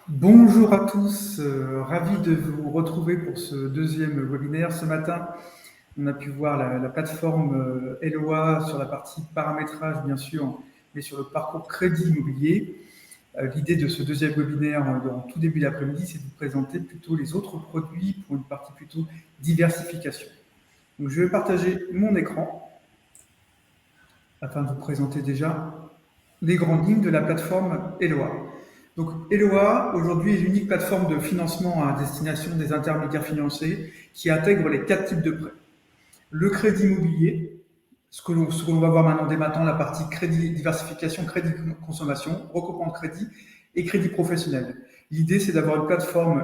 Bonjour à tous, ravi de vous retrouver pour ce deuxième webinaire. Ce matin, on a pu voir la plateforme Eloa sur la partie paramétrage, bien sûr, mais sur le parcours crédit immobilier. L'idée de ce deuxième webinaire en tout début d'après-midi, c'est de vous présenter plutôt les autres produits pour une partie plutôt diversification. Donc, je vais partager mon écran afin de vous présenter déjà les grandes lignes de la plateforme Eloa. Donc, Eloa, aujourd'hui, est l'unique plateforme de financement à destination des intermédiaires financiers qui intègre les 4 types de prêts. Le crédit immobilier, ce que l'on va voir maintenant dès maintenant, la partie crédit diversification, crédit consommation, recoupement de crédit et crédit professionnel. L'idée, c'est d'avoir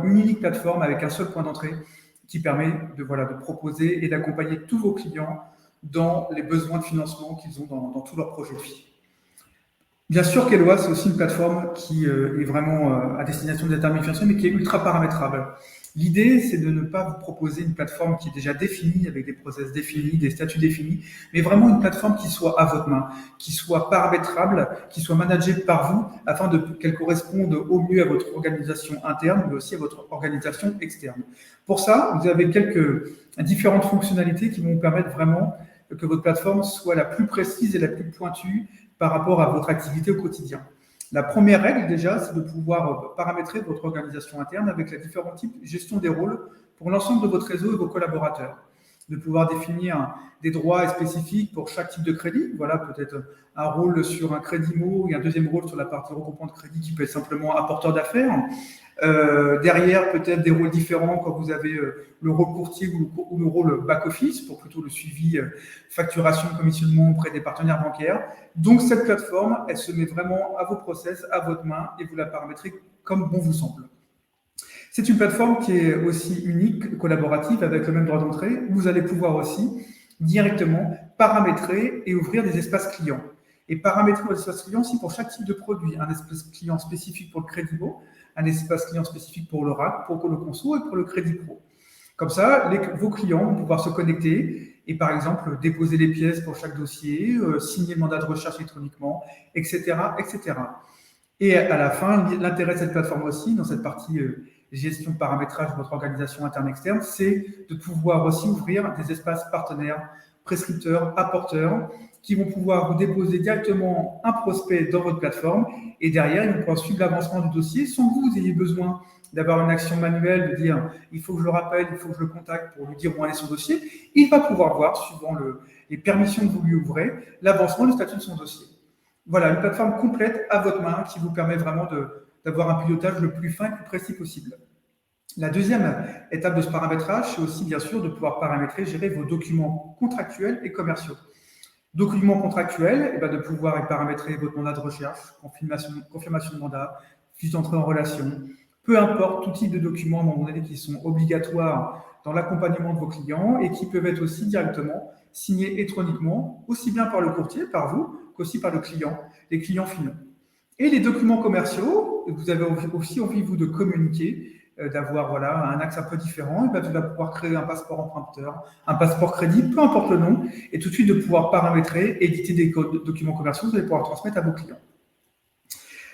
une unique plateforme avec un seul point d'entrée qui permet de proposer et d'accompagner tous vos clients dans les besoins de financement qu'ils ont dans tous leurs projets de vie. Bien sûr qu'Eloa, c'est aussi une plateforme qui est vraiment à destination des intermédiaires financiers, mais qui est ultra paramétrable. L'idée, c'est de ne pas vous proposer une plateforme qui est déjà définie, avec des process définis, des statuts définis, mais vraiment une plateforme qui soit à votre main, qui soit paramétrable, qui soit managée par vous, afin qu'elle corresponde au mieux à votre organisation interne, mais aussi à votre organisation externe. Pour ça, vous avez quelques différentes fonctionnalités qui vont vous permettre vraiment que votre plateforme soit la plus précise et la plus pointue par rapport à votre activité au quotidien. La première règle, déjà, c'est de pouvoir paramétrer votre organisation interne avec les différents types de gestion des rôles pour l'ensemble de votre réseau et vos collaborateurs. De pouvoir définir des droits spécifiques pour chaque type de crédit. Voilà, peut-être un rôle sur un crédit IMO et un deuxième rôle sur la partie regroupement de crédit qui peut être simplement apporteur d'affaires. Derrière, peut-être des rôles différents quand vous avez le rôle courtier ou le rôle back-office pour plutôt le suivi facturation, commissionnement auprès des partenaires bancaires. Donc, cette plateforme, elle se met vraiment à vos process, à votre main et vous la paramétrez comme bon vous semble. C'est une plateforme qui est aussi unique, collaborative, avec le même droit d'entrée. Vous allez pouvoir aussi directement paramétrer et ouvrir des espaces clients. Et paramétrer vos espaces clients aussi pour chaque type de produit. Un espace client spécifique pour le crédit IMO, un espace client spécifique pour le RAC, pour le conso et pour le crédit pro. Comme ça, vos clients vont pouvoir se connecter et par exemple déposer les pièces pour chaque dossier, signer le mandat de recherche électroniquement, etc., etc. Et à la fin, l'intérêt de cette plateforme aussi, dans cette partie gestion, paramétrage de votre organisation interne-externe, c'est de pouvoir aussi ouvrir des espaces partenaires, prescripteurs, apporteurs, qui vont pouvoir vous déposer directement un prospect dans votre plateforme et derrière, ils vont pouvoir suivre l'avancement du dossier sans que vous ayez besoin d'avoir une action manuelle, de dire il faut que je le rappelle, il faut que je le contacte pour lui dire où en est son dossier. Il va pouvoir voir, suivant les permissions que vous lui ouvrez, l'avancement, le statut de son dossier. Voilà, une plateforme complète à votre main qui vous permet vraiment d'avoir un pilotage le plus fin et le plus précis possible. La deuxième étape de ce paramétrage, c'est aussi bien sûr de pouvoir paramétrer, gérer vos documents contractuels et commerciaux. Documents contractuels, de pouvoir paramétrer votre mandat de recherche, confirmation de mandat, fiche d'entrée en relation, peu importe tout type de documents à un moment donné qui sont obligatoires dans l'accompagnement de vos clients et qui peuvent être aussi directement signés électroniquement, aussi bien par le courtier, par vous, qu'aussi par le client, les clients finaux. Et les documents commerciaux, vous avez aussi envie, vous, de communiquer, d'avoir un axe un peu différent, et vous allez pouvoir créer un passeport emprunteur, un passeport crédit, peu importe le nom, et tout de suite de pouvoir paramétrer, éditer des documents commerciaux, vous allez pouvoir transmettre à vos clients.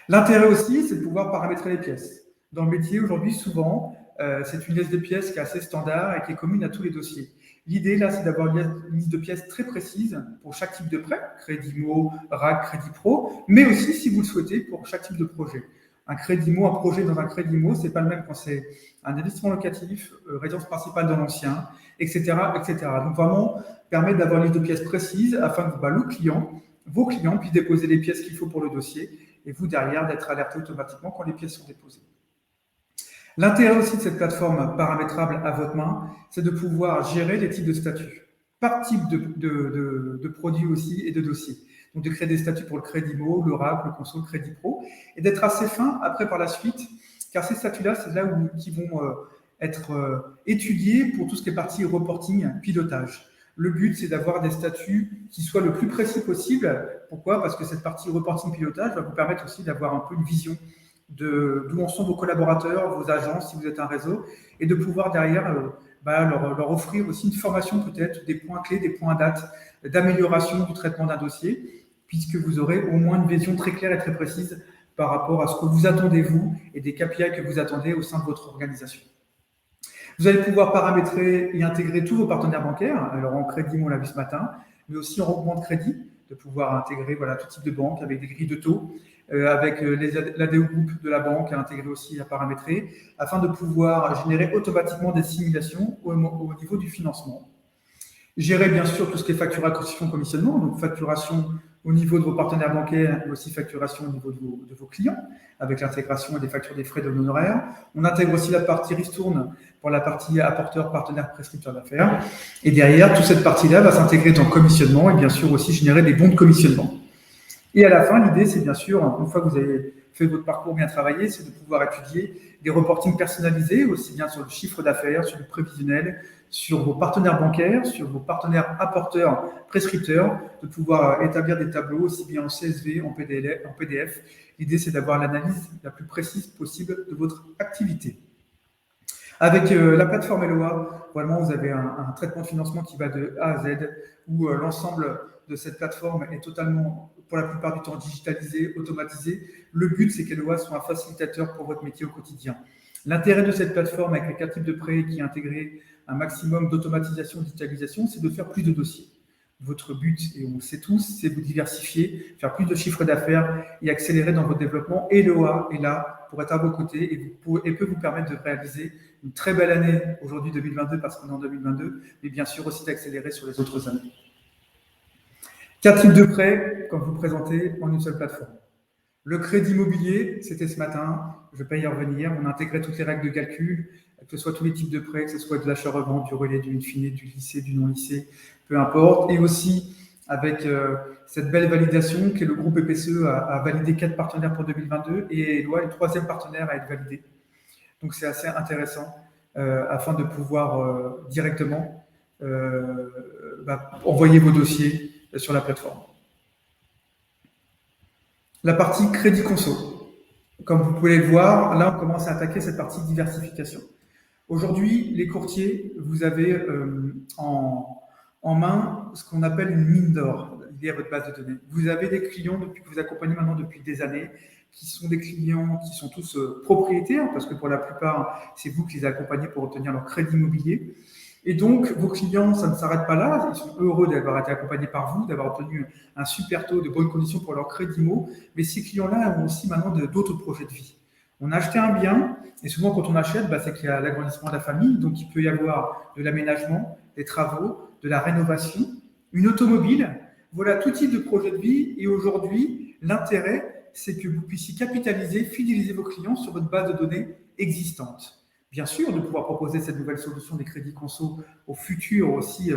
L'intérêt aussi, c'est de pouvoir paramétrer les pièces. Dans le métier, aujourd'hui, souvent, c'est une liste de pièces qui est assez standard et qui est commune à tous les dossiers. L'idée, là, c'est d'avoir une liste de pièces très précise pour chaque type de prêt, crédit IMO, RAC, crédit pro, mais aussi, si vous le souhaitez, pour chaque type de projet. Un crédit IMO, un projet dans un crédit IMO, c'est pas le même quand c'est un investissement locatif, résidence principale dans l'ancien, etc., etc. Donc, vraiment, permettre d'avoir une liste de pièces précise afin que le client, vos clients puissent déposer les pièces qu'il faut pour le dossier et vous, derrière, d'être alerté automatiquement quand les pièces sont déposées. L'intérêt aussi de cette plateforme paramétrable à votre main, c'est de pouvoir gérer les types de statuts, par type de produits aussi et de dossiers. Donc, de créer des statuts pour le crédit IMO, le RAC, le conso, le crédit pro, et d'être assez fin après par la suite, car ces statuts-là, c'est là qui vont être étudiés pour tout ce qui est partie reporting, pilotage. Le but, c'est d'avoir des statuts qui soient le plus précis possible. Pourquoi? Parce que cette partie reporting pilotage va vous permettre aussi d'avoir un peu une vision d'où en sont vos collaborateurs, vos agences, si vous êtes un réseau, et de pouvoir derrière leur offrir aussi une formation peut-être, des points clés, des points dates d'amélioration du traitement d'un dossier, puisque vous aurez au moins une vision très claire et très précise par rapport à ce que vous attendez, vous, et des KPI que vous attendez au sein de votre organisation. Vous allez pouvoir paramétrer et intégrer tous vos partenaires bancaires, alors en crédit, on l'a vu ce matin, mais aussi en regroupement de crédit, de pouvoir intégrer tout type de banque avec des grilles de taux, avec l'ADO Group de la banque à intégrer aussi, à paramétrer, afin de pouvoir générer automatiquement des simulations au niveau du financement. Gérer bien sûr tout ce qui est facturation, commissionnement, donc facturation au niveau de vos partenaires bancaires, mais aussi facturation au niveau de vos clients, avec l'intégration des factures des frais de l'honoraire. On intègre aussi la partie ristourne pour la partie apporteur, partenaire, prescripteur d'affaires. Et derrière, toute cette partie-là va s'intégrer dans le commissionnement et bien sûr aussi générer des bons de commissionnement. Et à la fin, l'idée, c'est bien sûr, une fois que vous avez fait votre parcours bien travaillé, c'est de pouvoir étudier des reportings personnalisés, aussi bien sur le chiffre d'affaires, sur le prévisionnel, sur vos partenaires bancaires, sur vos partenaires apporteurs, prescripteurs, de pouvoir établir des tableaux aussi bien en CSV, en PDF. L'idée, c'est d'avoir l'analyse la plus précise possible de votre activité. Avec la plateforme Eloa, vraiment, vous avez un traitement de financement qui va de A à Z, où l'ensemble de cette plateforme est totalement, pour la plupart du temps, digitalisé, automatisé. Le but, c'est qu'Eloa soit un facilitateur pour votre métier au quotidien. L'intérêt de cette plateforme, avec les 4 types de prêts qui intégrent un maximum d'automatisation, digitalisation, c'est de faire plus de dossiers. Votre but, et on le sait tous, c'est de vous diversifier, faire plus de chiffre d'affaires et accélérer dans votre développement. Et Eloa est là pour être à vos côtés et peut vous permettre de réaliser une très belle année aujourd'hui 2022 parce qu'on est en 2022, mais bien sûr aussi d'accélérer sur les autres années. 4 types de prêts, comme vous présentez, en une seule plateforme. Le crédit immobilier, c'était ce matin, je ne vais pas y revenir, on a intégré toutes les règles de calcul, que ce soit tous les types de prêts, que ce soit de l'achat-revente, du relais, du in-fine, du lycée, du non-lycée, peu importe, et aussi avec cette belle validation que le groupe EPSE a validé 4 partenaires pour 2022 et Eloa est le 3e partenaire à être validé. Donc c'est assez intéressant afin de pouvoir directement envoyer vos dossiers sur la plateforme. La partie crédit conso. Comme vous pouvez le voir, là on commence à attaquer cette partie diversification. Aujourd'hui, les courtiers, vous avez en main ce qu'on appelle une mine d'or liée à votre base de données. Vous avez des clients que vous accompagnez maintenant depuis des années, qui sont des clients qui sont tous propriétaires, parce que pour la plupart, c'est vous qui les accompagnez pour obtenir leur crédit immobilier. Et donc, vos clients, ça ne s'arrête pas là. Ils sont heureux d'avoir été accompagnés par vous, d'avoir obtenu un super taux de bonnes conditions pour leur crédit immo. Mais ces clients-là ont aussi maintenant d'autres projets de vie. On a acheté un bien, et souvent quand on achète, c'est qu'il y a l'agrandissement de la famille, donc il peut y avoir de l'aménagement, des travaux, de la rénovation, une automobile. Voilà tout type de projet de vie. Et aujourd'hui, l'intérêt, c'est que vous puissiez capitaliser, fidéliser vos clients sur votre base de données existante. Bien sûr, de pouvoir proposer cette nouvelle solution des crédits conso aux futurs aussi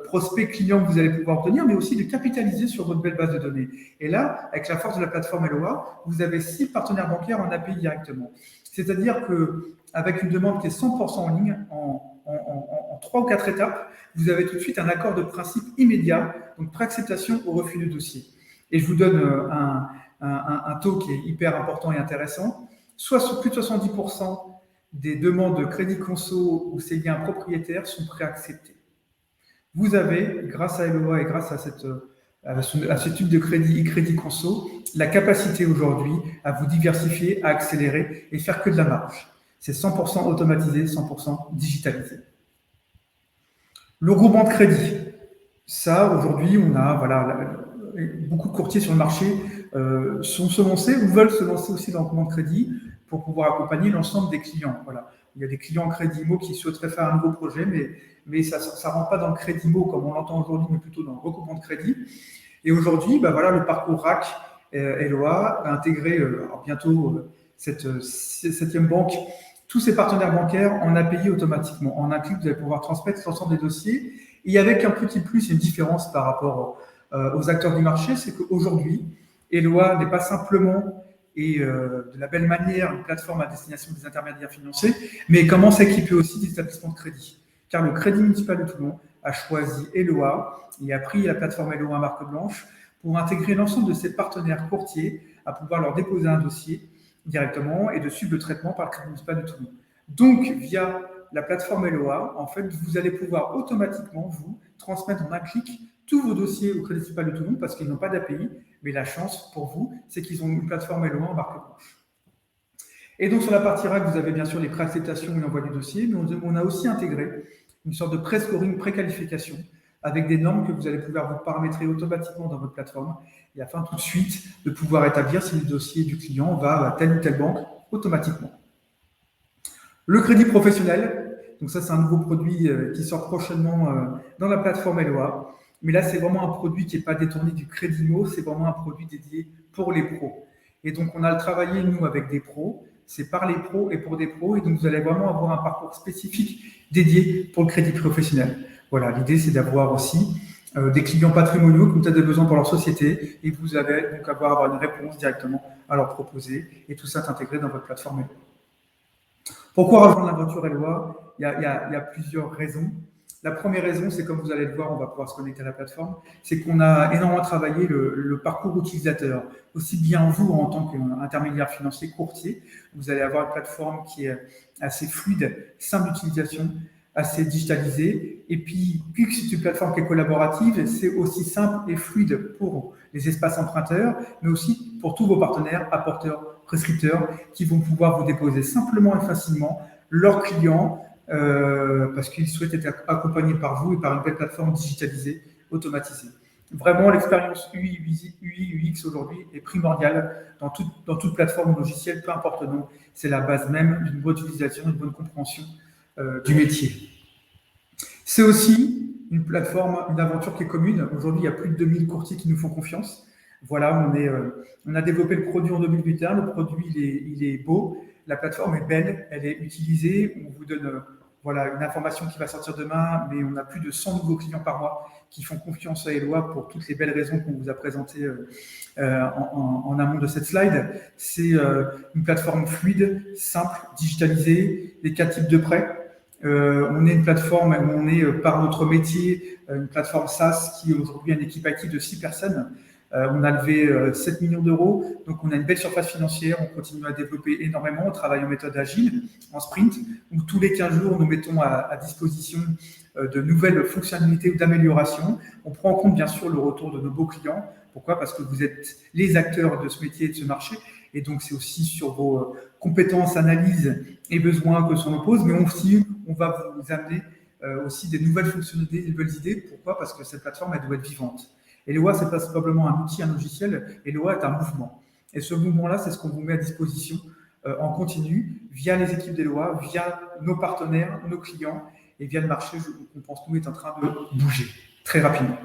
prospects clients que vous allez pouvoir obtenir, mais aussi de capitaliser sur votre belle base de données. Et là, avec la force de la plateforme Eloa, vous avez 6 partenaires bancaires en API directement. C'est-à-dire qu'avec une demande qui est 100% en ligne, en 3 ou 4 étapes, vous avez tout de suite un accord de principe immédiat, donc préacceptation au refus de dossier. Et je vous donne un taux qui est hyper important et intéressant. Plus de 70% des demandes de crédit conso où c'est lié à un propriétaire sont préacceptées. Vous avez, grâce à Eloa et grâce à ce type de crédit conso, la capacité aujourd'hui à vous diversifier, à accélérer et faire que de la marge. C'est 100% automatisé, 100% digitalisé. Le regroupement de crédit. Ça, aujourd'hui, on a beaucoup de courtiers sur le marché sont se lancer ou veulent se lancer aussi dans le regroupement de crédit pour pouvoir accompagner l'ensemble des clients. Voilà. Il y a des clients crédit immo qui souhaiteraient faire un nouveau projet, mais ça ne rentre pas dans le crédit immo comme on l'entend aujourd'hui, mais plutôt dans le regroupement de crédit. Et aujourd'hui, le parcours RAC Eloa a intégré bientôt cette 7e banque, tous ces partenaires bancaires en API automatiquement. En un clic, vous allez pouvoir transmettre l'ensemble des dossiers. Et avec un petit plus, une différence par rapport aux acteurs du marché, c'est qu'aujourd'hui, Eloa n'est pas simplement et de la belle manière une plateforme à destination des intermédiaires financiers, mais commence à équiper aussi des établissements de crédit. Car le Crédit municipal de Toulon a choisi Eloa et a pris la plateforme Eloa marque blanche pour intégrer l'ensemble de ses partenaires courtiers à pouvoir leur déposer un dossier directement et de suivre le traitement par le Crédit municipal de Toulon. Donc, via la plateforme Eloa, en fait, vous allez pouvoir automatiquement, vous, transmettre en un clic tous vos dossiers au Crédit municipal de Toulon parce qu'ils n'ont pas d'API, Mais la chance pour vous, c'est qu'ils ont une plateforme Eloa en marque blanche. Et donc, sur la partie RAC, vous avez bien sûr les préacceptations et l'envoi du dossier, mais on a aussi intégré une sorte de pré-scoring, pré-qualification, avec des normes que vous allez pouvoir vous paramétrer automatiquement dans votre plateforme, et afin tout de suite de pouvoir établir si le dossier du client va à telle ou telle banque automatiquement. Le crédit professionnel, donc ça c'est un nouveau produit qui sort prochainement dans la plateforme Eloa, mais là c'est vraiment un produit qui n'est pas détourné du crédit IMO, c'est vraiment un produit dédié pour les pros. Et donc on a travaillé nous avec des pros, c'est par les pros et pour des pros, et donc vous allez vraiment avoir un parcours spécifique dédié pour le crédit professionnel. Voilà, l'idée c'est d'avoir aussi des clients patrimoniaux qui ont peut-être des besoins pour leur société, et vous allez donc avoir une réponse directement à leur proposer, et tout ça est intégré dans votre plateforme Eloa. Pourquoi rejoindre l'aventure Eloa ? Il y a plusieurs raisons. La première raison, c'est comme vous allez le voir, on va pouvoir se connecter à la plateforme, c'est qu'on a énormément travaillé le parcours utilisateur. Aussi bien vous, en tant qu'intermédiaire financier, courtier, vous allez avoir une plateforme qui est assez fluide, simple d'utilisation, assez digitalisée. Et puis, puisque c'est une plateforme qui est collaborative, c'est aussi simple et fluide pour les espaces emprunteurs, mais aussi pour tous vos partenaires, apporteurs, prescripteurs, qui vont pouvoir vous déposer simplement et facilement leurs clients, parce qu'ils souhaitent être accompagnés par vous et par une belle plateforme digitalisée, automatisée. Vraiment, l'expérience UI, UX aujourd'hui est primordiale dans toute plateforme logicielle, peu importe le nom. C'est la base même d'une bonne utilisation, d'une bonne compréhension du métier. C'est aussi une plateforme, une aventure qui est commune. Aujourd'hui, il y a plus de 2000 courtiers qui nous font confiance. Voilà, on a développé le produit en 2021. Le produit, il est beau. La plateforme est belle, elle est utilisée. On vous donne voilà, une information qui va sortir demain, mais on a plus de 100 nouveaux clients par mois qui font confiance à Eloa pour toutes les belles raisons qu'on vous a présentées en amont de cette slide. C'est une plateforme fluide, simple, digitalisée, les 4 types de prêts. On est une plateforme où on est, par notre métier, une plateforme SaaS qui aujourd'hui a une équipe active de 6 personnes. On a levé 7 millions d'euros, donc on a une belle surface financière, on continue à développer énormément, on travaille en méthode agile, en sprint, où tous les 15 jours, nous mettons à disposition de nouvelles fonctionnalités ou d'améliorations. On prend en compte bien sûr le retour de nos beaux clients. Pourquoi ? Parce que vous êtes les acteurs de ce métier et de ce marché, et donc c'est aussi sur vos compétences, analyses et besoins que sont pose, mais aussi on va vous amener aussi des nouvelles fonctionnalités, des nouvelles idées. Pourquoi ? Parce que cette plateforme, elle doit être vivante. Eloa, c'est pas simplement un outil, un logiciel. Eloa est un mouvement. Et ce mouvement-là, c'est ce qu'on vous met à disposition en continu via les équipes d'Eloa, via nos partenaires, nos clients et via le marché qu'on pense nous est en train de bouger très rapidement.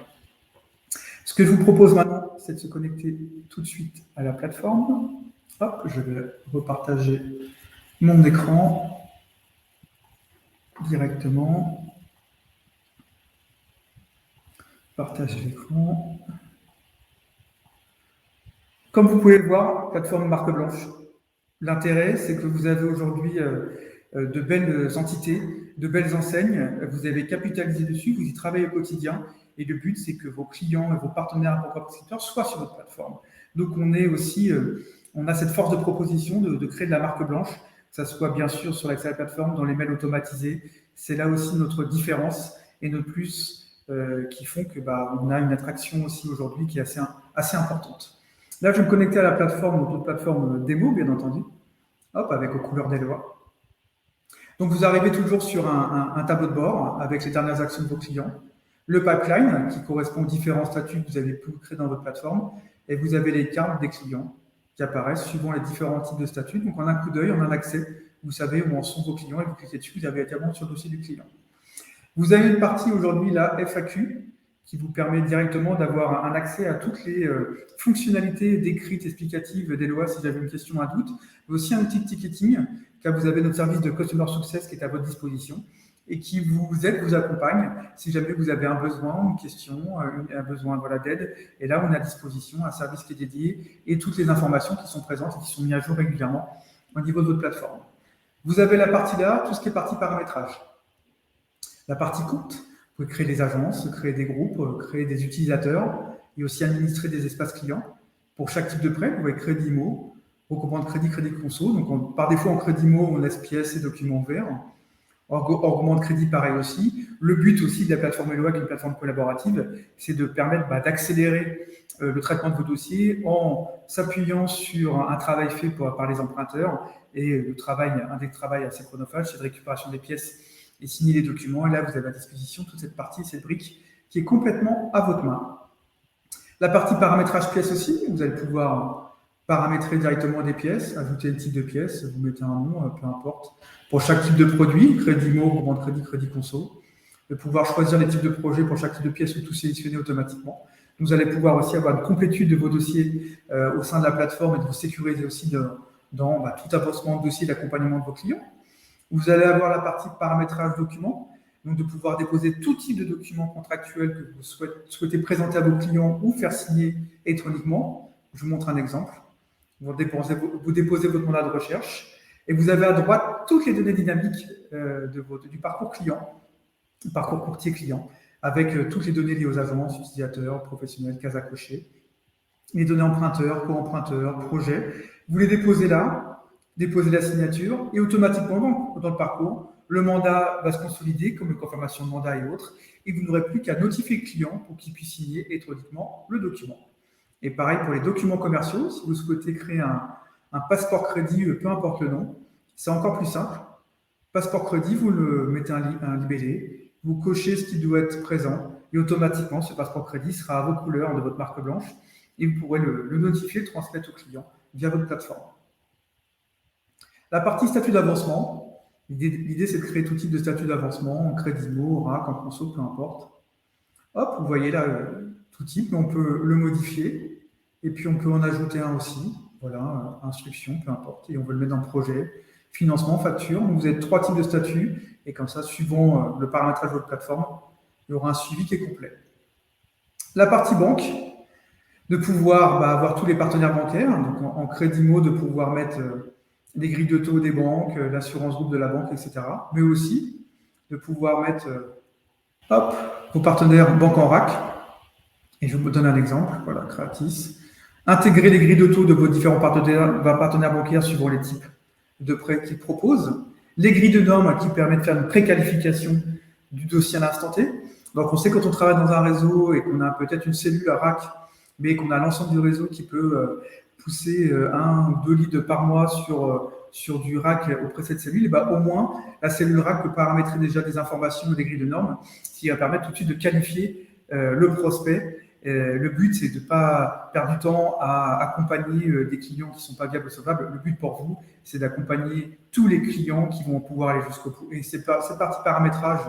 Ce que je vous propose maintenant, c'est de se connecter tout de suite à la plateforme. Hop, je vais repartager mon écran directement. Partage l'écran. Comme vous pouvez le voir, plateforme marque blanche. L'intérêt, c'est que vous avez aujourd'hui de belles entités, de belles enseignes. Vous avez capitalisé dessus, vous y travaillez au quotidien. Et le but, c'est que vos clients et vos partenaires et vos prescripteurs soient sur votre plateforme. Donc, on est aussi, on a cette force de proposition de créer de la marque blanche, que ça soit bien sûr sur l'accès à la plateforme, dans les mails automatisés. C'est là aussi notre différence et notre plus qui font que on a une attraction aussi aujourd'hui qui est assez importante. Là, je vais me connecter à la plateforme, notre plateforme démo, bien entendu, hop, avec aux couleurs d'Eloa. Donc, vous arrivez toujours sur un tableau de bord avec les dernières actions de vos clients, le pipeline qui correspond aux différents statuts que vous avez pu créer dans votre plateforme, et vous avez les cartes des clients qui apparaissent suivant les différents types de statuts. Donc, en un coup d'œil, on a un accès, vous savez où en sont vos clients, et vous cliquez dessus, vous avez directement sur le dossier du client. Vous avez une partie aujourd'hui, la FAQ, qui vous permet directement d'avoir un accès à toutes les fonctionnalités décrites, explicatives d'Eloa si vous avez une question, un doute, mais aussi un outil de ticketing, car vous avez notre service de Customer Success qui est à votre disposition et qui vous aide, vous accompagne si jamais vous avez un besoin, une question, un besoin d'aide. Et là, on a à disposition un service qui est dédié et toutes les informations qui sont présentes et qui sont mises à jour régulièrement au niveau de votre plateforme. Vous avez la partie là, tout ce qui est partie paramétrage. La partie compte, vous pouvez créer des agences, créer des groupes, créer des utilisateurs et aussi administrer des espaces clients. Pour chaque type de prêt, vous pouvez crédit IMO, recouvrement de crédit conso. Donc, par défaut, en crédit IMO, on laisse pièces et documents verts. Engouement de crédit, pareil aussi. Le but aussi de la plateforme Eloa, qui est une plateforme collaborative, c'est de permettre d'accélérer le traitement de vos dossiers en s'appuyant sur un travail fait par les emprunteurs. Et un des travails assez chronophage, c'est de récupération des pièces et signer les documents. Et là, vous avez à disposition toute cette partie, cette brique qui est complètement à votre main. La partie paramétrage pièces aussi, vous allez pouvoir paramétrer directement des pièces, ajouter le type de pièce, vous mettez un nom, peu importe, pour chaque type de produit, crédit IMO, groupement de crédit, crédit conso, de pouvoir choisir les types de projets pour chaque type de pièce ou tout sélectionner automatiquement. Vous allez pouvoir aussi avoir une complétude de vos dossiers au sein de la plateforme et de vous sécuriser aussi dans tout avancement de dossier et d'accompagnement de vos clients. Vous allez avoir la partie paramétrage documents, donc de pouvoir déposer tout type de documents contractuels que vous souhaitez présenter à vos clients ou faire signer électroniquement. Je vous montre un exemple. Vous déposez votre mandat de recherche et vous avez à droite toutes les données dynamiques du parcours client, parcours courtier client, avec toutes les données liées aux agences, utilisateurs, professionnels, cases à cocher, les données emprunteurs, co-emprunteurs, projets. Vous les déposez là, déposez la signature et automatiquement dans le parcours, le mandat va se consolider comme une confirmation de mandat et autres, et vous n'aurez plus qu'à notifier le client pour qu'il puisse signer électroniquement le document. Et pareil pour les documents commerciaux, si vous souhaitez créer un passeport crédit, peu importe le nom, c'est encore plus simple. Passeport crédit, vous le mettez un libellé, vous cochez ce qui doit être présent, et automatiquement, ce passeport crédit sera à vos couleurs de votre marque blanche, et vous pourrez le notifier, le transmettre au client via votre plateforme. La partie statut d'avancement, l'idée c'est de créer tout type de statut d'avancement, en crédit IMO, RAC, en conso, peu importe. Hop, vous voyez là tout type, mais on peut le modifier, et puis on peut en ajouter un aussi, voilà, instruction, peu importe, et on veut le mettre dans le projet, financement, facture, donc vous avez 3 types de statuts, et comme ça, suivant le paramétrage de votre plateforme, il y aura un suivi qui est complet. La partie banque, de pouvoir avoir tous les partenaires bancaires, donc en crédit IMO, de pouvoir mettre les grilles de taux des banques, l'assurance groupe de la banque, etc. Mais aussi de pouvoir mettre vos partenaires banque en RAC. Et je vous donne un exemple, voilà, Creatis. Intégrer les grilles de taux de vos différents partenaires bancaires suivant les types de prêts qu'ils proposent. Les grilles de normes qui permettent de faire une préqualification du dossier à l'instant T. Donc on sait quand on travaille dans un réseau et qu'on a peut-être une cellule à RAC, mais qu'on a l'ensemble du réseau qui peut pousser 1 ou 2 leads par mois sur du RAC auprès de cette cellule, et au moins la cellule RAC peut paramétrer déjà des informations ou des grilles de normes, ce qui va permettre tout de suite de qualifier le prospect. Le but, c'est de ne pas perdre du temps à accompagner des clients qui ne sont pas viables ou solvables. Le but pour vous, c'est d'accompagner tous les clients qui vont pouvoir aller jusqu'au bout. Et cette partie paramétrage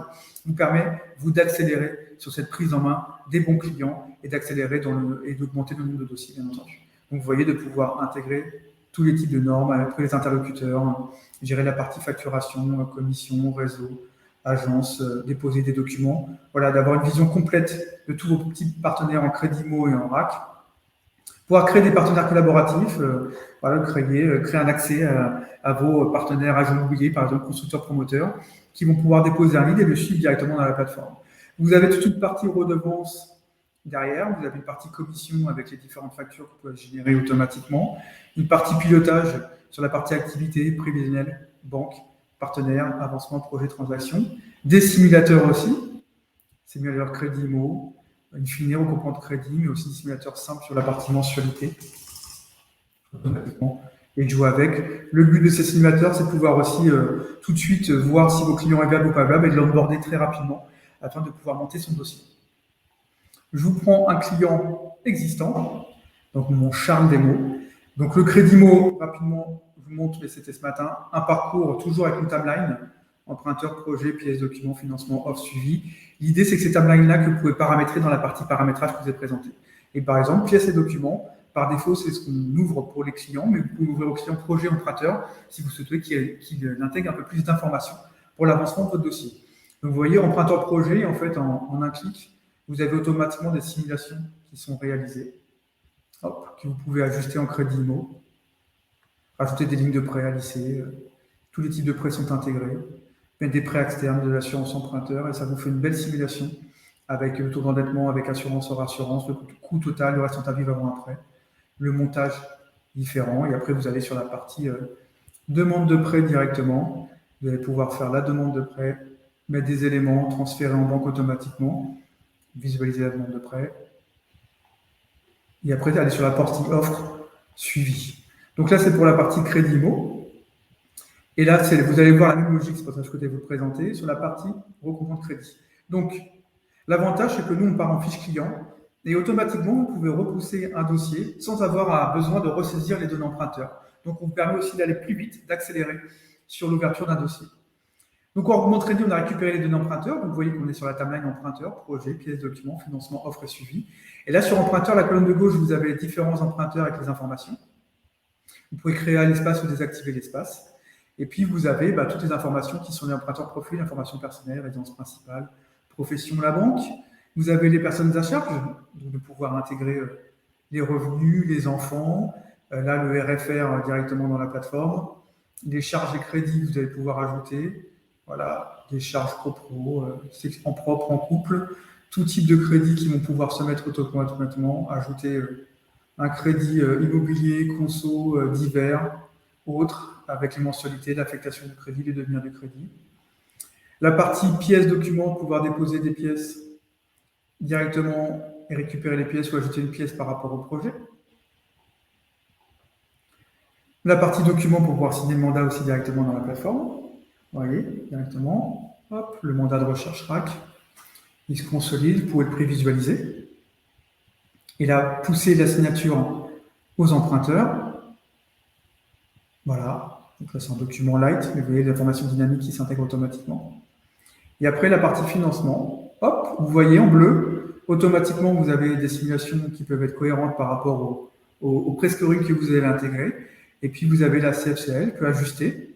vous permet, vous, d'accélérer sur cette prise en main des bons clients et d'accélérer et d'augmenter le nombre de dossiers, bien entendu. Donc, vous voyez, de pouvoir intégrer tous les types de normes avec les interlocuteurs, gérer la partie facturation, commission, réseau, agence, déposer des documents. Voilà, d'avoir une vision complète de tous vos petits partenaires en crédit IMO et en RAC. Pouvoir créer des partenaires collaboratifs, créer un accès à vos partenaires agents immobiliers, par exemple constructeurs promoteurs, qui vont pouvoir déposer un lead et le suivre directement dans la plateforme. Vous avez toute une partie redevance derrière, vous avez une partie commission avec les différentes factures que vous pouvez générer automatiquement, une partie pilotage sur la partie activité, prévisionnelle, banque, partenaire, avancement, projet, transaction, des simulateurs aussi, simulateurs crédit IMO, in fine, regroupement de crédit, mais aussi des simulateurs simples sur la partie mensualité, automatiquement, et de jouer avec. Le but de ces simulateurs, c'est de pouvoir aussi tout de suite voir si vos clients sont viables ou pas viables et de l'onboarder très rapidement afin de pouvoir monter son dossier. Je vous prends un client existant, donc mon charme des mots. Donc le crédit IMO, rapidement, je vous montre, mais c'était ce matin, un parcours toujours avec une timeline, emprunteur, projet, pièces, documents, financement, offre, suivi. L'idée, c'est que ces timelines-là que vous pouvez paramétrer dans la partie paramétrage que je vous ai présenté. Et par exemple, pièces et documents, par défaut, c'est ce qu'on ouvre pour les clients, mais vous pouvez ouvrir aux clients projet, emprunteur, si vous souhaitez qu'il intègre un peu plus d'informations pour l'avancement de votre dossier. Donc vous voyez, emprunteur projet, en fait, en un clic, vous avez automatiquement des simulations qui sont réalisées, que vous pouvez ajuster en crédit IMO, rajouter des lignes de prêt à lisser, tous les types de prêts sont intégrés, mettre des prêts externes, de l'assurance emprunteur, et ça vous fait une belle simulation avec le taux d'endettement, avec assurance hors assurance, le coût total, le restant à vivre avant après, le montage différent, et après vous allez sur la partie demande de prêt directement, Vous allez pouvoir faire la demande de prêt, mettre des éléments, transférer en banque automatiquement, visualiser la demande de prêt. Et après, aller sur la partie offre suivi. Donc là, c'est pour la partie crédit IMO. Et là, vous allez voir la même logique, c'est pour ça que je souhaitais vous le présenter, sur la partie recouvrement de crédit. Donc, l'avantage, c'est que nous, on part en fiche client et automatiquement, vous pouvez repousser un dossier sans avoir besoin de ressaisir les données emprunteurs. Donc, on vous permet aussi d'aller plus vite, d'accélérer sur l'ouverture d'un dossier. Donc, en recouvrement de crédit, on a récupéré les données emprunteurs. Donc, vous voyez qu'on est sur la timeline emprunteur, projet, pièces, documents, financement, offre et suivi. Et là, sur emprunteur, la colonne de gauche, vous avez différents emprunteurs avec les informations. Vous pouvez créer un espace ou désactiver l'espace. Et puis, vous avez toutes les informations qui sont les emprunteurs profil, informations personnelles, résidence principale, profession, la banque. Vous avez les personnes à charge, donc de pouvoir intégrer les revenus, les enfants. Là, le RFR directement dans la plateforme. Les charges et crédits, vous allez pouvoir ajouter. Voilà, des charges pro, en propre, en couple. Tout type de crédits qui vont pouvoir se mettre automatiquement. Ajouter un crédit immobilier, conso, divers, autres, avec les mensualités, l'affectation du crédit, les devenirs du crédit. La partie pièces, documents, pouvoir déposer des pièces directement et récupérer les pièces ou ajouter une pièce par rapport au projet. La partie documents pour pouvoir signer le mandat aussi directement dans la plateforme. Vous voyez, directement. Hop, le mandat de recherche RAC. Il se consolide, vous pouvez le prévisualiser. Et là, pousser la signature aux emprunteurs. Voilà. Donc là, c'est un document light, mais vous voyez les informations dynamiques qui s'intègrent automatiquement. Et après, la partie financement, hop, vous voyez en bleu, automatiquement, vous avez des simulations qui peuvent être cohérentes par rapport au prescoring que vous allez intégrer. Et puis, vous avez la CFCL, peut ajuster.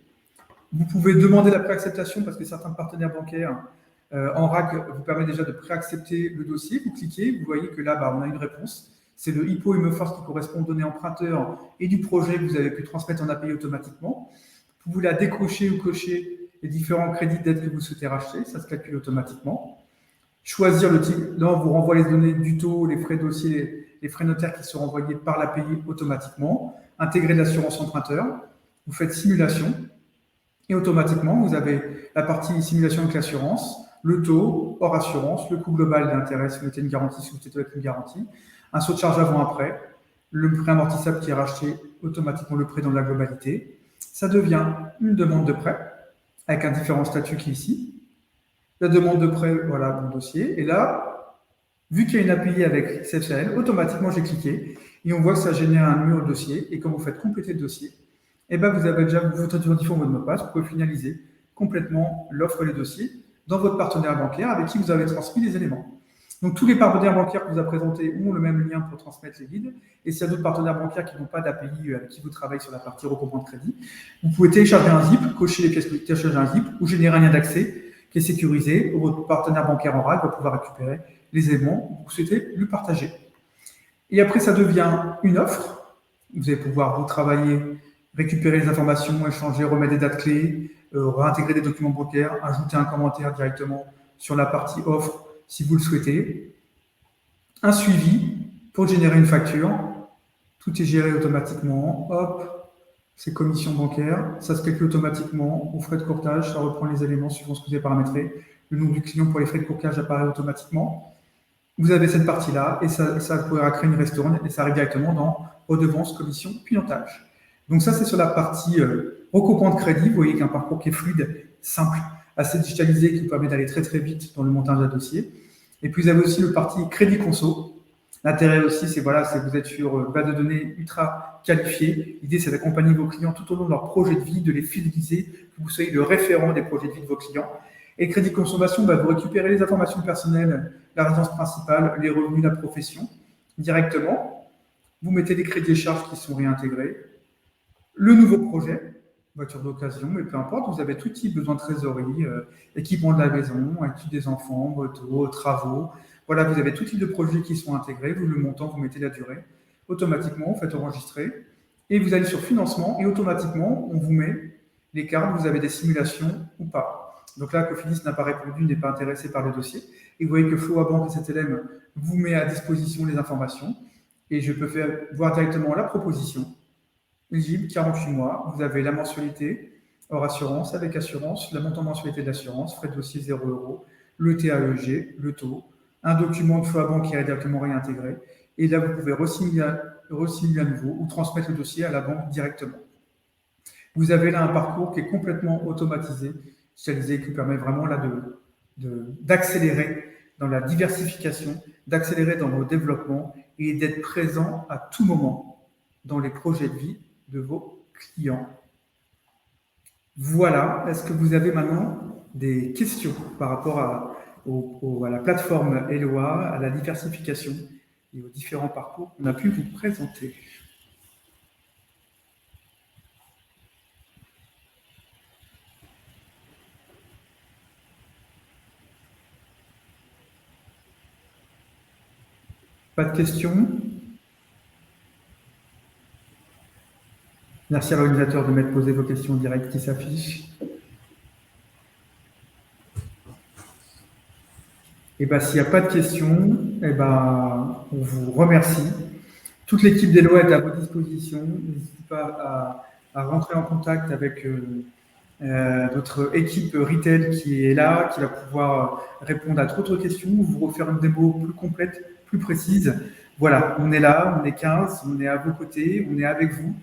Vous pouvez demander la préacceptation parce que certains partenaires bancaires en RAC vous permettent déjà de préaccepter le dossier. Vous cliquez, vous voyez que là, on a une réponse. C'est le IPO IMEFORCE qui correspond aux données emprunteurs et du projet que vous avez pu transmettre en API automatiquement. Vous pouvez la décocher ou cocher les différents crédits d'aide que vous souhaitez racheter. Ça se calcule automatiquement. Choisir le type. Là, on vous renvoie les données du taux, les frais dossiers, les frais notaires qui sont renvoyés par l'API automatiquement. Intégrer l'assurance emprunteur. Vous faites simulation. Et automatiquement, vous avez la partie simulation avec l'assurance, le taux, hors assurance, le coût global d'intérêt si vous mettez une garantie, si vous mettez avec une garantie, un saut de charge avant-après, le prêt amortissable qui est racheté automatiquement le prêt dans la globalité. Ça devient une demande de prêt avec un différent statut qui est ici. La demande de prêt, voilà mon dossier. Et là, vu qu'il y a une API avec CFCL, automatiquement j'ai cliqué et on voit que ça génère un numéro de dossier. Et quand vous faites compléter le dossier, vous avez déjà votre identifiant, votre mot de passe, vous pouvez finaliser complètement l'offre et les dossiers dans votre partenaire bancaire avec qui vous avez transmis les éléments. Donc, tous les partenaires bancaires que vous avez présentés ont le même lien pour transmettre les guides. Et s'il y a d'autres partenaires bancaires qui n'ont pas d'API avec qui vous travaillez sur la partie recouvrement de crédit, vous pouvez télécharger un zip, cocher les pièces, télécharger un zip ou générer un lien d'accès qui est sécurisé. Votre partenaire bancaire en RAC va pouvoir récupérer les éléments que vous souhaitez lui partager. Et après, ça devient une offre. Vous allez pouvoir vous travailler, récupérer les informations, échanger, remettre des dates clés, réintégrer des documents bancaires, ajouter un commentaire directement sur la partie offre si vous le souhaitez. Un suivi pour générer une facture. Tout est géré automatiquement. Hop, c'est commission bancaire. Ça se calcule automatiquement. Aux frais de courtage, ça reprend les éléments suivant ce que vous avez paramétré. Le nom du client pour les frais de courtage apparaît automatiquement. Vous avez cette partie-là et ça pourra créer une restaurant et ça arrive directement dans redevance, commission, pilotage. Donc ça, c'est sur la partie recouvrement de crédit. Vous voyez qu'il y a un parcours qui est fluide, simple, assez digitalisé, qui vous permet d'aller très très vite dans le montage d'un dossier. Et puis vous avez aussi le parti crédit conso. L'intérêt aussi, c'est que vous êtes sur base de données ultra qualifiée. L'idée, c'est d'accompagner vos clients tout au long de leur projet de vie, de les fidéliser, que vous soyez le référent des projets de vie de vos clients. Et crédit consommation, vous récupérez les informations personnelles, la résidence principale, les revenus, la profession, directement. Vous mettez des crédits et charges qui sont réintégrés. Le nouveau projet, voiture d'occasion, mais peu importe, vous avez tout type de besoin de trésorerie, équipement de la maison, équipe des enfants, motos, travaux. Voilà, vous avez tout type de projets qui sont intégrés. Vous le montant, vous mettez la durée. Automatiquement, vous faites enregistrer. Et vous allez sur financement et automatiquement, on vous met les cartes, vous avez des simulations ou pas. Donc là, Cofidis n'a pas répondu, n'est pas intéressé par le dossier. Et vous voyez que Floa Bank et CTLM vous met à disposition les informations. Et je peux voir directement la proposition. Éligible, 48 mois, vous avez la mensualité, hors assurance, avec assurance, la montant mensualité de l'assurance, frais de dossier 0 €, le TAEG, le taux, un document de foi bancaire est directement réintégré. Et là, vous pouvez re-signer à nouveau ou transmettre le dossier à la banque directement. Vous avez là un parcours qui est complètement automatisé, digitalisé, qui permet vraiment là d'accélérer dans la diversification, d'accélérer dans vos développements et d'être présent à tout moment dans les projets de vie de vos clients. Voilà, est-ce que vous avez maintenant des questions par rapport à la plateforme Eloa, à la diversification et aux différents parcours qu'on a pu vous présenter? Pas de questions? Merci à l'organisateur de m'être posé vos questions directes qui s'affichent. Et bien, s'il n'y a pas de questions, on vous remercie. Toute l'équipe d'Eloa est à votre disposition. N'hésitez pas à rentrer en contact avec notre équipe retail qui est là, qui va pouvoir répondre à d'autres questions, vous refaire une démo plus complète, plus précise. Voilà, on est là, on est 15, on est à vos côtés, on est avec vous.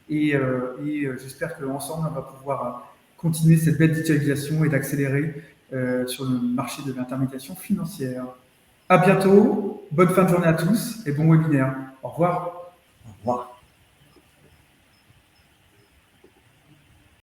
Et j'espère qu'ensemble, on va pouvoir continuer cette belle digitalisation et d'accélérer sur le marché de l'intermédiation financière. À bientôt, bonne fin de journée à tous et bon webinaire. Au revoir. Au revoir.